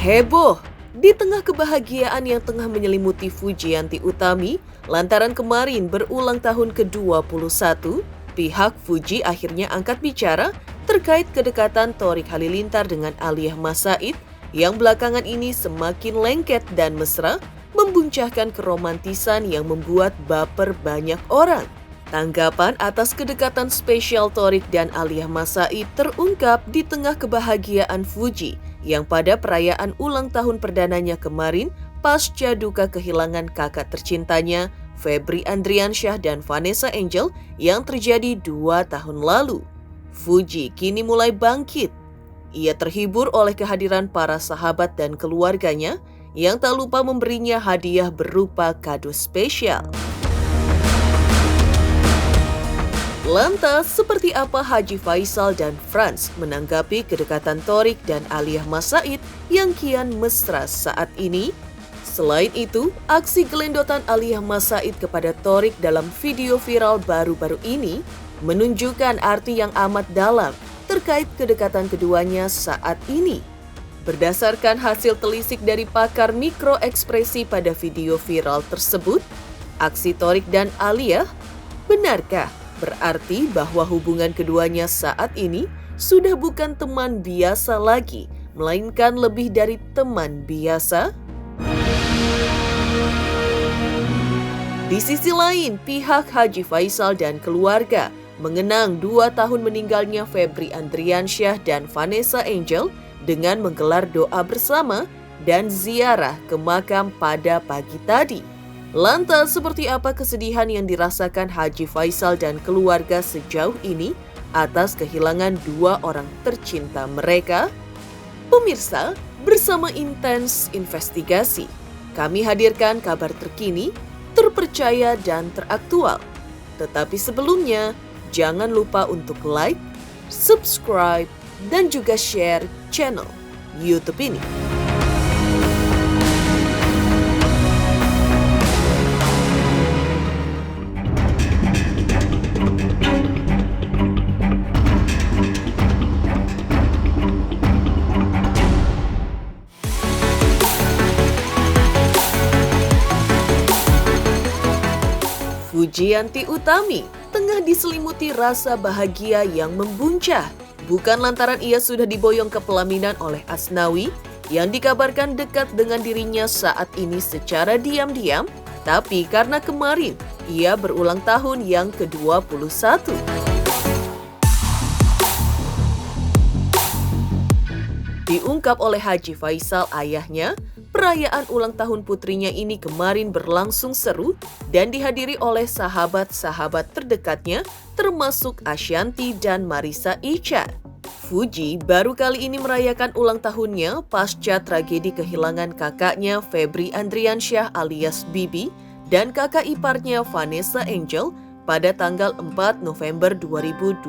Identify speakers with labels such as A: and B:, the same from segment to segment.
A: Heboh di tengah kebahagiaan yang tengah menyelimuti Fujianti Utami lantaran kemarin berulang tahun ke-21, pihak Fuji akhirnya angkat bicara terkait kedekatan Thorik Halilintar dengan Aliyah Mas Said yang belakangan ini semakin lengket dan mesra, membuncahkan keromantisan yang membuat baper banyak orang. Tanggapan atas kedekatan spesial Thorik dan Aliyah Mas Said terungkap di tengah kebahagiaan Fuji yang pada perayaan ulang tahun perdananya kemarin pasca duka kehilangan kakak tercintanya Febri Andriansyah dan Vanessa Angel yang terjadi 2 tahun lalu. Fuji kini mulai bangkit. Ia terhibur oleh kehadiran para sahabat dan keluarganya yang tak lupa memberinya hadiah berupa kado spesial. Lantas, seperti apa Haji Faisal dan Franz menanggapi kedekatan Thorik dan Aliyah Mas Said yang kian mesra saat ini? Selain itu, aksi gelendotan Aliyah Mas Said kepada Thorik dalam video viral baru-baru ini menunjukkan arti yang amat dalam terkait kedekatan keduanya saat ini. Berdasarkan hasil telisik dari pakar mikroekspresi pada video viral tersebut, aksi Thorik dan Aliyah, benarkah berarti bahwa hubungan keduanya saat ini sudah bukan teman biasa lagi, melainkan lebih dari teman biasa? Di sisi lain, pihak Haji Faisal dan keluarga mengenang 2 tahun meninggalnya Febri Andriansyah dan Vanessa Angel dengan menggelar doa bersama dan ziarah ke makam pada pagi tadi. Lantas, seperti apa kesedihan yang dirasakan Haji Faisal dan keluarga sejauh ini atas kehilangan 2 orang tercinta mereka? Pemirsa, bersama Intens Investigasi, kami hadirkan kabar terkini, terpercaya dan teraktual. Tetapi sebelumnya, jangan lupa untuk like, subscribe, dan juga share channel YouTube ini. Fujianti Utami tengah diselimuti rasa bahagia yang membuncah. Bukan lantaran ia sudah diboyong ke pelaminan oleh Asnawi yang dikabarkan dekat dengan dirinya saat ini secara diam-diam, tapi karena kemarin ia berulang tahun yang ke-21. Diungkap oleh Haji Faisal ayahnya, perayaan ulang tahun putrinya ini kemarin berlangsung seru dan dihadiri oleh sahabat-sahabat terdekatnya termasuk Ashanti dan Marissa Ichar. Fuji baru kali ini merayakan ulang tahunnya pasca tragedi kehilangan kakaknya Febri Andriansyah alias Bibi dan kakak iparnya Vanessa Angel pada tanggal 4 November 2021.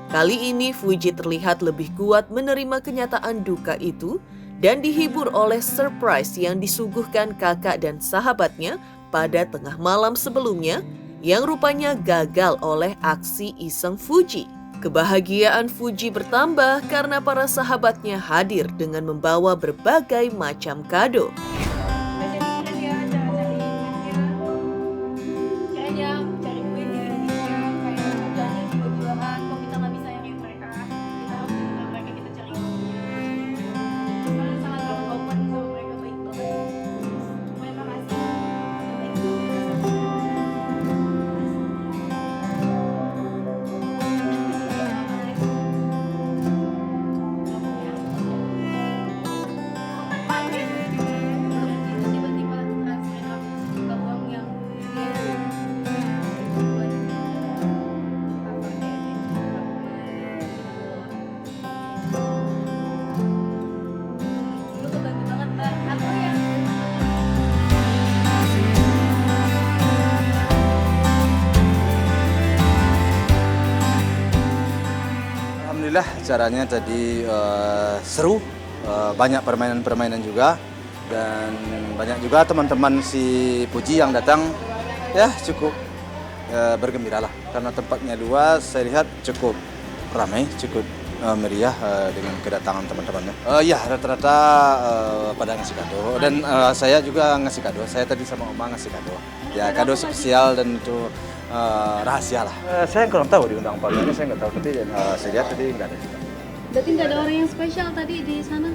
A: Kali ini Fuji terlihat lebih kuat menerima kenyataan duka itu dan dihibur oleh surprise yang disuguhkan kakak dan sahabatnya pada tengah malam sebelumnya yang rupanya gagal oleh aksi iseng Fuji. Kebahagiaan Fuji bertambah karena para sahabatnya hadir dengan membawa berbagai macam kado.
B: Alhamdulillah acaranya tadi seru, banyak permainan-permainan juga dan banyak juga teman-teman si Puji yang datang, ya cukup bergembira lah karena tempatnya luas, saya lihat cukup ramai, cukup meriah dengan kedatangan teman-temannya. Ya, rata-rata pada ngasih kado dan saya juga ngasih kado. Saya tadi sama Oma ngasih kado. Ya, kado spesial dan itu rahasia lah. Saya kurang tahu diundang apa enggaknya, saya nggak tahu. Tapi saya lihat tadi nggak ada juga.
C: Berarti nggak ada orang yang spesial tadi di sana?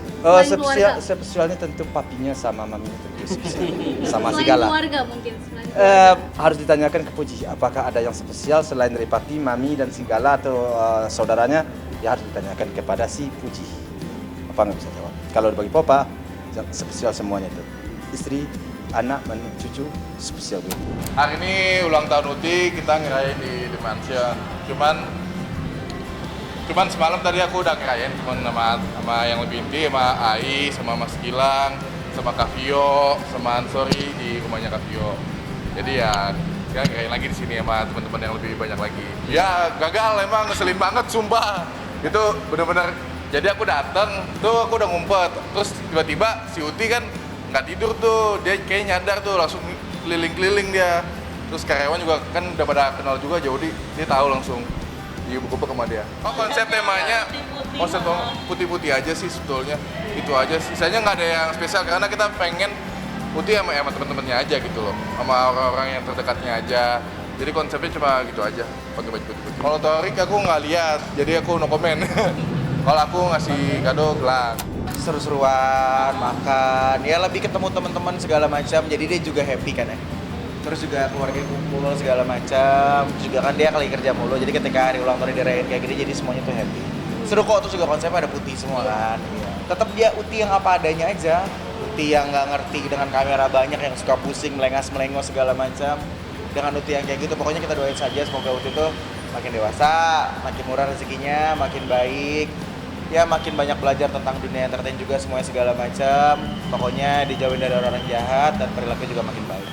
B: Spesialnya tentu papinya sama maminya tentu spesial. Sama
C: Selain
B: segala.
C: keluarga mungkin? Selain keluarga.
B: Harus ditanyakan ke Puji, apakah ada yang spesial selain dari papi, mami, dan segala atau saudaranya? Ya harus ditanyakan kepada si Puji. Apa nggak bisa jawab. Kalau bagi Popa, spesial semuanya itu. Istri, anak, cucu, spesial begitu.
D: Hari ini ulang tahun Uti, kita ngerayain di Mansion. Cuman semalam tadi aku udah ngerayain sama yang lebih inti, sama Ai, sama Mas Gilang, sama Kak Vio, sama Ansori di rumahnya Kak Vio. Jadi ya kita ngerayain lagi di sini sama teman-teman yang lebih banyak lagi. Ya gagal, emang ngeselin banget sumpah. Itu bener-bener, jadi aku datang tuh aku udah ngumpet, terus tiba-tiba si Uti kan nggak tidur tuh, dia kayak nyadar tuh langsung keliling-keliling dia. Terus karyawan juga kan udah pada kenal juga, jadi dia tahu langsung diubek-ubek sama dia. Konsep temanya konsep putih-putih aja sih sebetulnya, itu aja. Sisanya nggak ada yang spesial karena kita pengen Uti sama temen-temennya aja gitu loh, sama orang-orang yang terdekatnya aja. Jadi konsepnya cuma gitu aja, pakai baju putih-putih. Kalau Torik aku nggak lihat, jadi aku no komen. Kalau aku ngasih kado gelang.
E: Seru-seruan, makan, ya lebih ketemu teman-teman segala macam. Jadi dia juga happy kan ya. Terus juga keluarga kumpul segala macam. Juga kan dia kali kerja mulu. Jadi ketika hari ulang tahun dirayain kayak gini, jadi semuanya tuh happy. Seru kok, terus juga konsepnya ada putih semua kan. Tetap dia Uti yang apa adanya aja. Uti yang nggak ngerti dengan kamera banyak, yang suka pusing, melengas-melengos segala macam. Dengan Uti yang kayak gitu, pokoknya kita doain saja semoga Uti tuh makin dewasa, makin murah rezekinya, makin baik, ya makin banyak belajar tentang dunia entertain juga semuanya segala macam. Pokoknya dijauhin dari orang-orang jahat dan perilaku juga makin baik.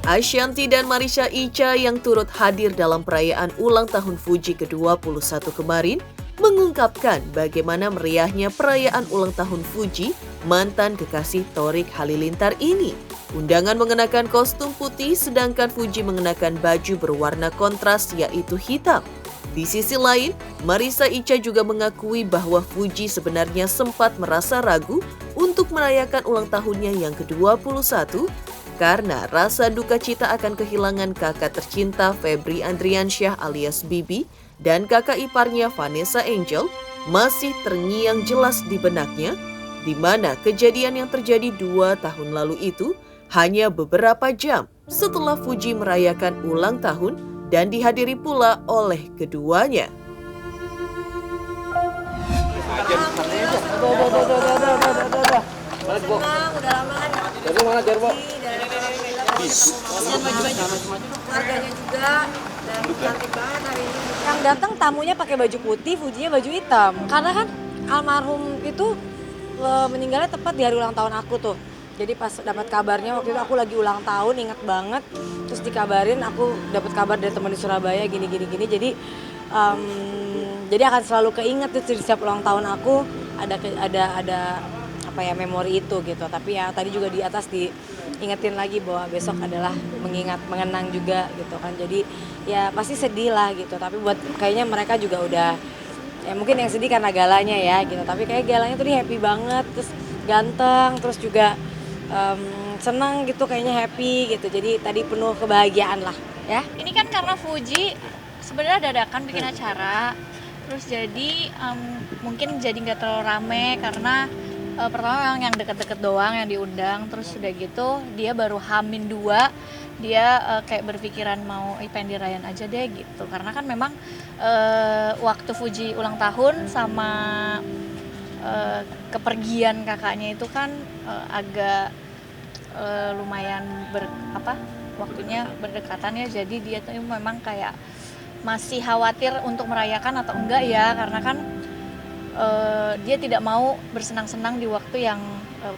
A: Ashanti dan Marisha Icha yang turut hadir dalam perayaan ulang tahun Fuji ke-21 kemarin mengungkapkan bagaimana meriahnya perayaan ulang tahun Fuji mantan kekasih Torik Halilintar ini. Undangan mengenakan kostum putih sedangkan Fuji mengenakan baju berwarna kontras yaitu hitam. Di sisi lain, Marisha Icha juga mengakui bahwa Fuji sebenarnya sempat merasa ragu untuk merayakan ulang tahunnya yang ke-21 karena rasa duka cita akan kehilangan kakak tercinta Febri Andriansyah alias Bibi dan kakak iparnya Vanessa Angel masih terngiang jelas di benaknya, di mana kejadian yang terjadi 2 tahun lalu itu hanya beberapa jam setelah Fuji merayakan ulang tahun dan dihadiri pula oleh keduanya.
F: Senang, udah lama kan dari mana keluarganya juga dan cantik banget hari ini. Yang datang tamunya pakai baju putih, Fujinya baju hitam. Karena kan almarhum itu meninggalnya tepat di hari ulang tahun aku tuh. Jadi pas dapat kabarnya waktu itu aku lagi ulang tahun, inget banget. Terus dikabarin aku dapat kabar dari teman di Surabaya gini. Jadi akan selalu keinget tuh di setiap ulang tahun aku ada apa ya memori itu gitu. Tapi ya tadi juga di atas diingetin lagi bahwa besok adalah mengenang juga gitu kan. Jadi ya pasti sedih lah gitu. Tapi buat kayaknya mereka juga udah ya mungkin yang sedih karena galanya ya gitu. Tapi kayak galanya tuh dia happy banget, terus ganteng, terus juga senang gitu, kayaknya happy gitu. Jadi tadi penuh kebahagiaan lah ya.
C: Ini kan karena Fuji sebenarnya dadakan bikin acara, terus jadi mungkin jadi nggak terlalu rame karena pertama memang yang deket-deket doang yang diundang. Terus udah gitu dia baru H-2 dia kayak berpikiran mau pengen dirayain aja deh gitu. Karena kan memang waktu Fuji ulang tahun sama kepergian kakaknya itu kan agak lumayan waktunya berdekatan ya. Jadi dia tuh memang kayak masih khawatir untuk merayakan atau enggak ya, karena kan dia tidak mau bersenang-senang di waktu yang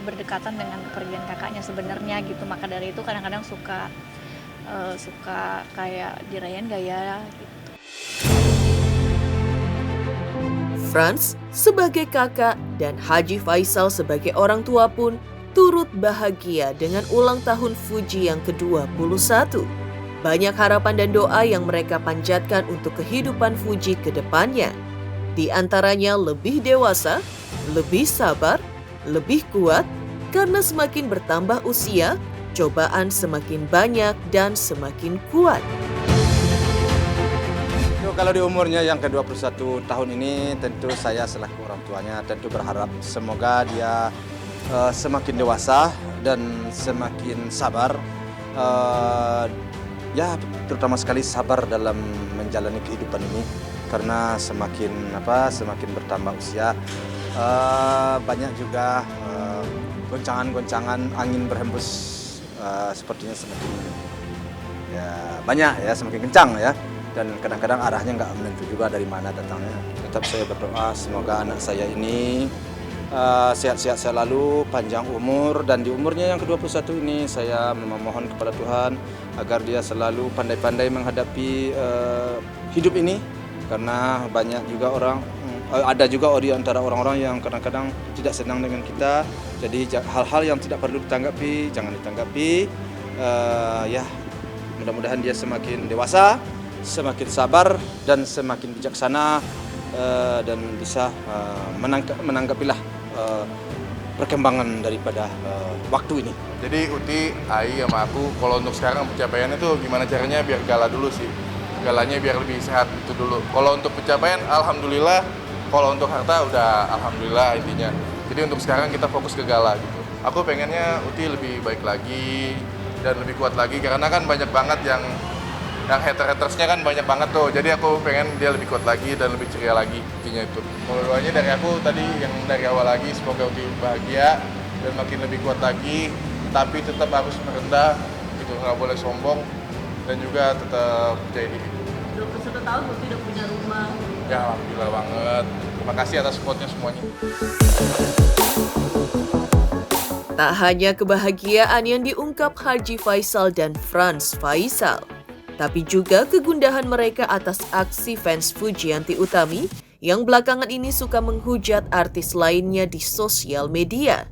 C: berdekatan dengan kepergian kakaknya sebenarnya gitu. Maka dari itu kadang-kadang suka kayak dirayain gak ya gitu.
A: Franz sebagai kakak dan Haji Faisal sebagai orang tua pun turut bahagia dengan ulang tahun Fuji yang ke-21. Banyak harapan dan doa yang mereka panjatkan untuk kehidupan Fuji ke depannya. Di antaranya lebih dewasa, lebih sabar, lebih kuat, karena semakin bertambah usia, cobaan semakin banyak dan semakin kuat.
B: Kalau di umurnya yang ke-21 tahun ini, tentu saya selaku orang tuanya tentu berharap semoga dia semakin dewasa dan semakin sabar. Ya, terutama sekali sabar dalam menjalani kehidupan ini, karena semakin bertambah usia, banyak juga goncangan-goncangan angin berhembus, sepertinya semakin banyak ya, semakin kencang ya, dan kadang-kadang arahnya nggak menentu juga dari mana datangnya. Tetap saya berdoa semoga anak saya ini sehat-sehat selalu, panjang umur, dan di umurnya yang ke-21 ini saya memohon kepada Tuhan agar dia selalu pandai-pandai menghadapi hidup ini, karena banyak juga ada juga di antara orang-orang yang kadang-kadang tidak senang dengan kita. Jadi hal-hal yang tidak perlu ditanggapi jangan ditanggapi. Ya, mudah-mudahan dia semakin dewasa, semakin sabar, dan semakin bijaksana, dan bisa menanggapilah perkembangan daripada waktu ini.
D: Jadi Uti, Ai sama aku, kalau untuk sekarang pencapaiannya tuh gimana caranya biar gala dulu sih. Galanya biar lebih sehat itu dulu. Kalau untuk pencapaian, alhamdulillah. Kalau untuk harta udah alhamdulillah intinya. Jadi untuk sekarang kita fokus ke gala gitu. Aku pengennya Uti lebih baik lagi dan lebih kuat lagi, karena kan banyak banget yang hater-hatersnya kan banyak banget tuh. Jadi aku pengen dia lebih kuat lagi dan lebih ceria lagi, intinya itu. Kalau doanya dari aku tadi yang dari awal lagi, semoga Uti bahagia dan makin lebih kuat lagi, tapi tetap harus merendah gitu, nggak boleh sombong, dan juga tetap percaya diri.
G: 21 tahun Uti udah punya rumah.
D: Ya alhamdulillah banget. Terima kasih atas supportnya semuanya.
A: Tak hanya kebahagiaan yang diungkap Haji Faisal dan Franz Faisal, tapi juga kegundahan mereka atas aksi fans Fujianti Utami yang belakangan ini suka menghujat artis lainnya di sosial media.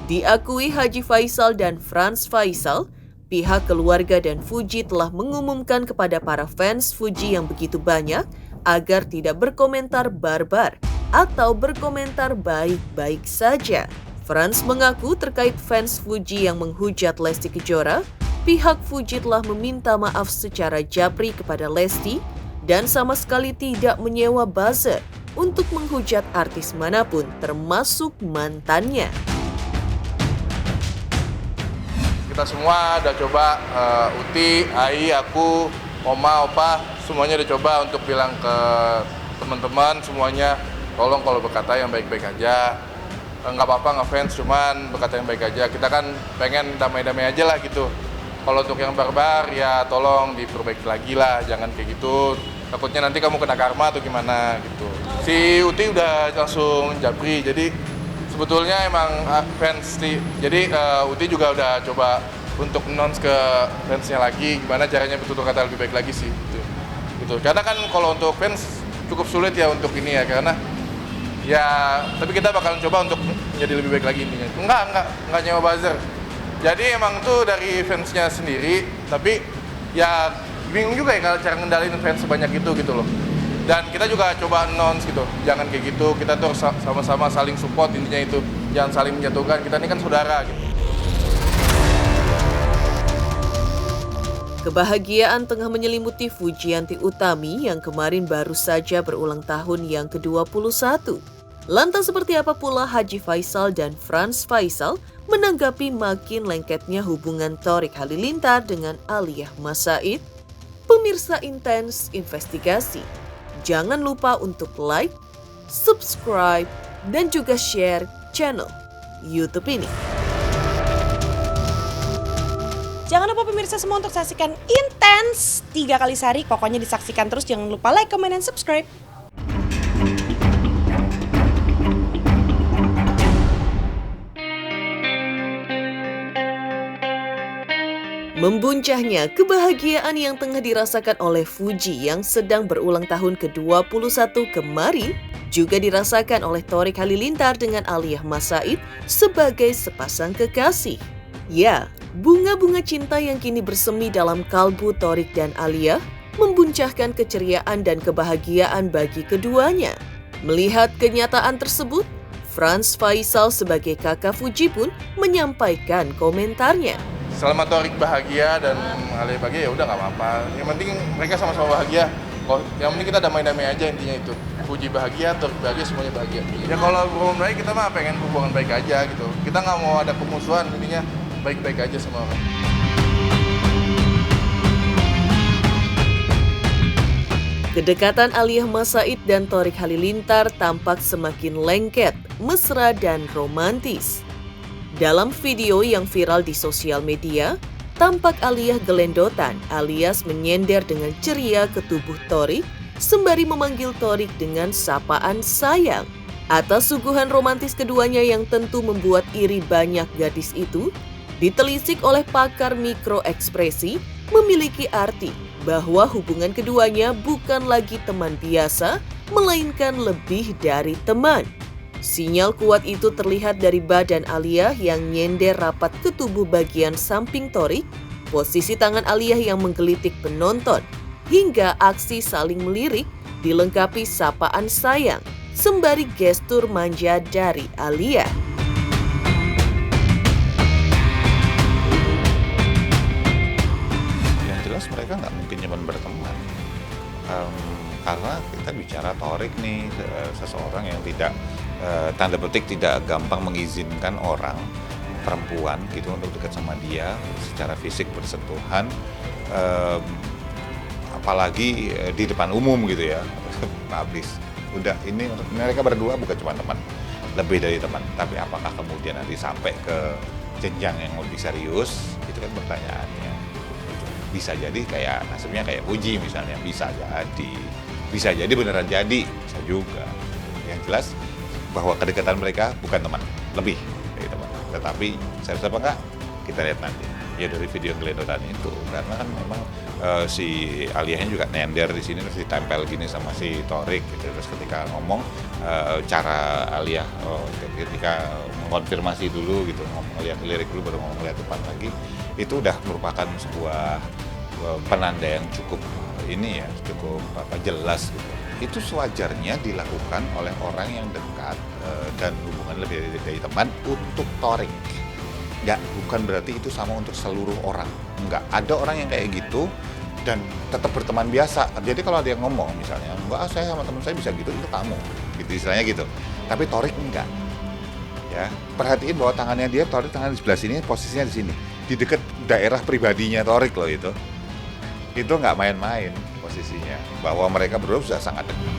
A: Diakui Haji Faisal dan Franz Faisal, pihak keluarga dan Fuji telah mengumumkan kepada para fans Fuji yang begitu banyak agar tidak berkomentar barbar atau berkomentar baik-baik saja. Franz mengaku terkait fans Fuji yang menghujat Lesti Kejora, pihak Fuji telah meminta maaf secara japri kepada Lesti dan sama sekali tidak menyewa buzzer untuk menghujat artis manapun, termasuk mantannya.
D: Kita semua udah coba, Uti, Ai, aku, Oma, Opa, semuanya udah coba untuk bilang ke teman-teman semuanya, tolong kalau berkata yang baik-baik aja. Nggak apa-apa ngefans, cuman berkata yang baik aja. Kita kan pengen damai-damai aja lah gitu. Kalau untuk yang barbar ya tolong diperbaiki lagi lah, jangan kayak gitu. Takutnya nanti kamu kena karma atau gimana gitu. Si Uti udah langsung japri, jadi sebetulnya emang fans jadi Uti juga udah coba untuk announce ke fansnya lagi gimana caranya bertutur kata lebih baik lagi sih gitu. Karena kan kalau untuk fans cukup sulit ya untuk ini ya, karena ya tapi kita bakalan coba untuk jadi lebih baik lagi intinya. Enggak nyewa buzzer. Jadi emang tuh dari fansnya sendiri, tapi ya bingung juga ya kalau cara ngendalin fans sebanyak itu gitu loh. Dan kita juga coba announce gitu, jangan kayak gitu, kita tuh sama-sama saling support intinya itu, jangan saling menjatuhkan, kita ini kan saudara gitu.
A: Kebahagiaan tengah menyelimuti Fujianti Utami yang kemarin baru saja berulang tahun yang ke-21. Lantas seperti apa pula Haji Faisal dan Franz Faisal menanggapi makin lengketnya hubungan Thorik Halilintar dengan Aliyah Mas Said? Pemirsa Intens Investigasi, jangan lupa untuk like, subscribe, dan juga share channel YouTube ini.
F: Jangan lupa pemirsa semua untuk saksikan Intens 3 kali sehari. Pokoknya disaksikan terus, jangan lupa like, comment, dan subscribe.
A: Membuncahnya kebahagiaan yang tengah dirasakan oleh Fuji yang sedang berulang tahun ke-21 kemarin juga dirasakan oleh Thorik Halilintar dengan Aliyah Mas Said sebagai sepasang kekasih. Ya, Bunga-bunga cinta yang kini bersemi dalam kalbu Thorik dan Alia membuncahkan keceriaan dan kebahagiaan bagi keduanya. Melihat kenyataan tersebut, Franz Faisal sebagai kakak Fuji pun menyampaikan komentarnya.
D: Selama Thorik bahagia dan Alia bahagia ya udah nggak apa-apa. Yang penting mereka sama-sama bahagia. Yang penting kita damai-damai aja, intinya itu. Fuji bahagia, Thorik bahagia, semuanya bahagia. Ya kalau hubungan baik kita mah pengen hubungan baik aja gitu. Kita nggak mau ada permusuhan, intinya baik-baik aja sama orang.
A: Kedekatan Alia Mas Said dan Thorik Halilintar tampak semakin lengket, mesra dan romantis. Dalam video yang viral di sosial media, tampak Alia gelendotan alias menyender dengan ceria ke tubuh Thorik sembari memanggil Thorik dengan sapaan sayang. Atas suguhan romantis keduanya yang tentu membuat iri banyak gadis itu, ditelisik oleh pakar mikroekspresi memiliki arti bahwa hubungan keduanya bukan lagi teman biasa, melainkan lebih dari teman. Sinyal kuat itu terlihat dari badan Alia yang nyender rapat ke tubuh bagian samping Thorik, posisi tangan Alia yang menggelitik penonton, hingga aksi saling melirik dilengkapi sapaan sayang, sembari gestur manja dari Alia.
H: Yang jelas mereka nggak mungkin cuma berteman, karena kita bicara Thorik nih, seseorang yang tidak tanda petik tidak gampang mengizinkan orang perempuan gitu untuk dekat sama dia secara fisik bersentuhan, apalagi di depan umum gitu ya. Habis udah, ini mereka berdua bukan cuma teman, lebih dari teman, tapi apakah kemudian nanti sampai ke jenjang yang lebih serius, itu kan pertanyaannya. Bisa jadi kayak nasibnya kayak Fuji misalnya, bisa jadi beneran jadi, bisa juga. Yang jelas bahwa kedekatan mereka bukan teman, lebih dari teman. Tetapi serius apa enggak, kita lihat nanti. Ya dari video gelendotan itu, karena kan memang si Alianya juga nender di sini, terus ditempel gini sama si Thorik gitu. Terus ketika ngomong, cara Alia ketika mengonfirmasi dulu gitu, ngeliat lirik dulu baru ngomong lihat depan lagi, itu udah merupakan sebuah penanda yang cukup ini ya, cukup jelas gitu. Itu sewajarnya dilakukan oleh orang yang dekat dan hubungan lebih dari teman untuk Thorik. Enggak, bukan berarti itu sama untuk seluruh orang. Enggak, ada orang yang kayak gitu dan tetap berteman biasa. Jadi kalau ada yang ngomong misalnya, enggak, saya sama teman saya bisa gitu, itu kamu. Gitu istilahnya gitu. Tapi Thorik enggak. Ya, perhatiin bahwa tangannya dia, Thorik tangan di sebelah sini, posisinya di sini. Di dekat daerah pribadinya Thorik loh itu. Itu nggak main-main posisinya, bahwa mereka berdua sudah sangat dekat.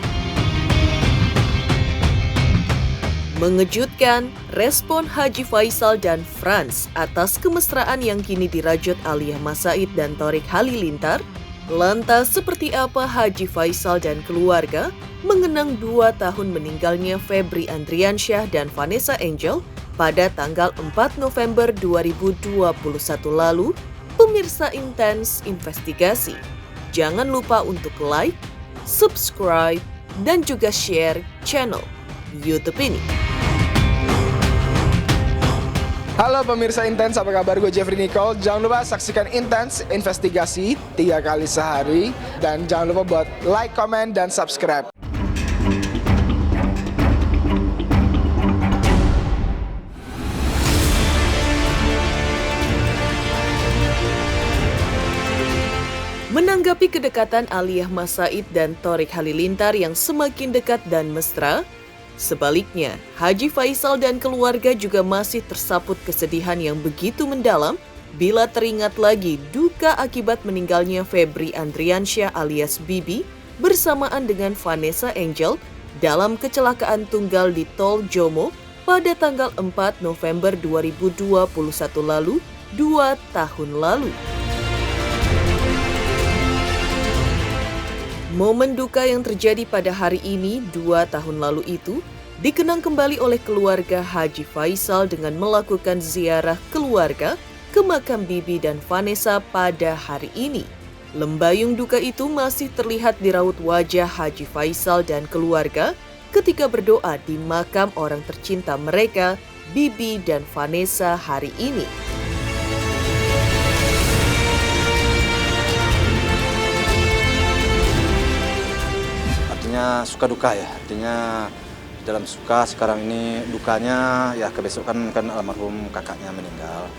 A: Mengejutkan, respon Haji Faisal dan Franz atas kemesraan yang kini dirajut Alia Mas Said dan Thorik Halilintar. Lantas seperti apa Haji Faisal dan keluarga mengenang 2 tahun meninggalnya Febri Andriansyah dan Vanessa Angel pada tanggal 4 November 2021 lalu? Pemirsa Intens Investigasi, jangan lupa untuk like, subscribe, dan juga share channel YouTube ini.
I: Halo pemirsa Intens, apa kabar? Gue Jeffrey Nicole. Jangan lupa saksikan Intens Investigasi 3 kali sehari. Dan jangan lupa buat like, comment, dan subscribe.
A: Menanggapi kedekatan Alia Mas Said dan Thorik Halilintar yang semakin dekat dan mesra, sebaliknya Haji Faisal dan keluarga juga masih tersaput kesedihan yang begitu mendalam bila teringat lagi duka akibat meninggalnya Febri Andriansyah alias Bibi bersamaan dengan Vanessa Angel dalam kecelakaan tunggal di Tol Jomo pada tanggal 4 November 2021 lalu, 2 tahun lalu. Momen duka yang terjadi pada hari ini 2 tahun lalu itu dikenang kembali oleh keluarga Haji Faisal dengan melakukan ziarah keluarga ke makam Bibi dan Vanessa pada hari ini. Lembayung duka itu masih terlihat di raut wajah Haji Faisal dan keluarga ketika berdoa di makam orang tercinta mereka, Bibi dan Vanessa hari ini.
B: namanya suka duka ya, artinya dalam suka sekarang ini, dukanya ya kebesokan kan almarhum kakaknya meninggal.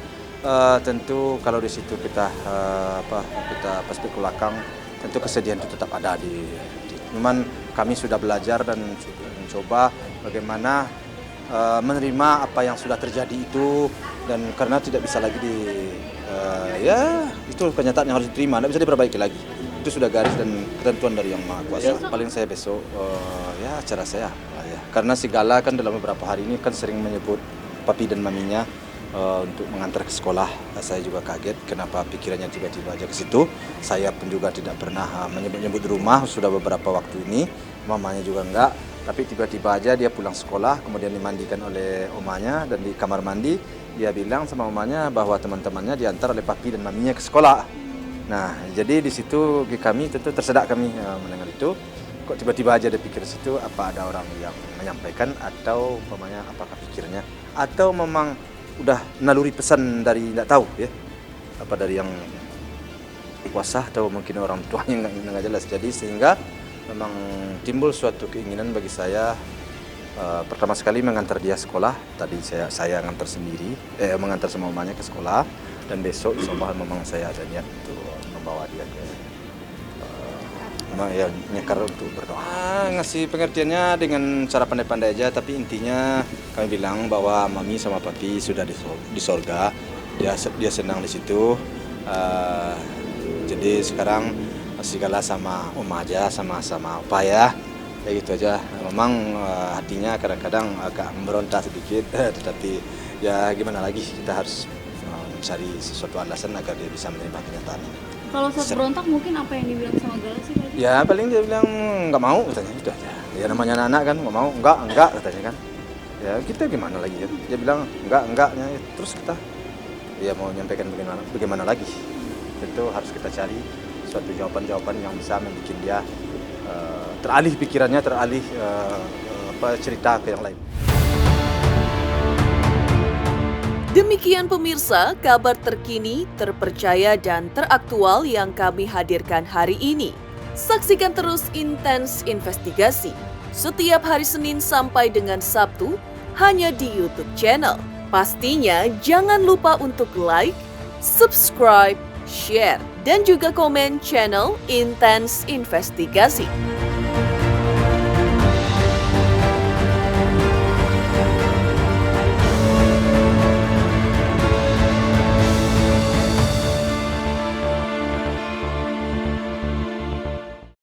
B: Tentu kalau di situ kita kita pasti ke belakang, tentu kesedihan itu tetap ada cuman kami sudah belajar dan mencoba bagaimana menerima apa yang sudah terjadi itu, dan karena tidak bisa lagi ya itu kenyataan yang harus diterima, tidak bisa diperbaiki lagi. Itu sudah garis dan ketentuan dari Yang Maha Kuasa. Paling saya besok ya acara saya ya. Karena Sigala kan dalam beberapa hari ini kan sering menyebut papi dan maminya untuk mengantar ke sekolah. Saya juga kaget kenapa pikirannya tiba-tiba aja ke situ. Saya pun juga tidak pernah menyebut-nyebut di rumah sudah beberapa waktu ini. Mamanya juga enggak. Tapi tiba-tiba aja dia pulang sekolah, kemudian dimandikan oleh omanya, dan di kamar mandi dia bilang sama omanya bahwa teman-temannya diantar oleh papi dan maminya ke sekolah. Nah, jadi di situ kami tentu tersedak kami mendengar itu. Kok tiba-tiba aja dia pikir situ, apa ada orang yang menyampaikan atau umpamanya apakah pikirnya, atau memang udah naluri pesan dari tidak tahu ya, apa dari yang kuasa atau mungkin orang tuanya nggak jelas. Jadi sehingga memang timbul suatu keinginan bagi saya pertama sekali mengantar dia sekolah. Tadi saya ngantar sendiri, mengantar sama mamanya ke sekolah, dan besok insyaallah memang saya ada niat untuk membawa dia ke ya nyekar untuk berdoa. Ngasih pengertiannya dengan cara pandai-pandai aja, tapi intinya kami bilang bahwa mami sama papi sudah di sorga, dia senang di situ. Jadi sekarang Sigala sama Oma aja, sama opa ya, kayak gitu aja. Memang hatinya kadang-kadang agak memberontak sedikit, tetapi ya gimana lagi, kita harus mencari sesuatu alasan agar dia bisa menerima kenyataan ini.
G: Kalau saat berontak mungkin apa yang dibilang sama Gala sih Pak?
B: Ya paling dia bilang nggak mau katanya, itu aja. Ya namanya anak kan nggak mau, enggak katanya kan. Ya kita gimana lagi ya? Dia bilang enggaknya, terus kita ya mau nyampaikan bagaimana lagi? Tentu harus kita cari suatu jawaban-jawaban yang bisa membuat dia teralih pikirannya, teralih cerita ke yang lain.
A: Demikian pemirsa, kabar terkini, terpercaya dan teraktual yang kami hadirkan hari ini. Saksikan terus Intens Investigasi setiap hari Senin sampai dengan Sabtu hanya di YouTube channel. Pastinya jangan lupa untuk like, subscribe, share, dan juga komen channel Intens Investigasi.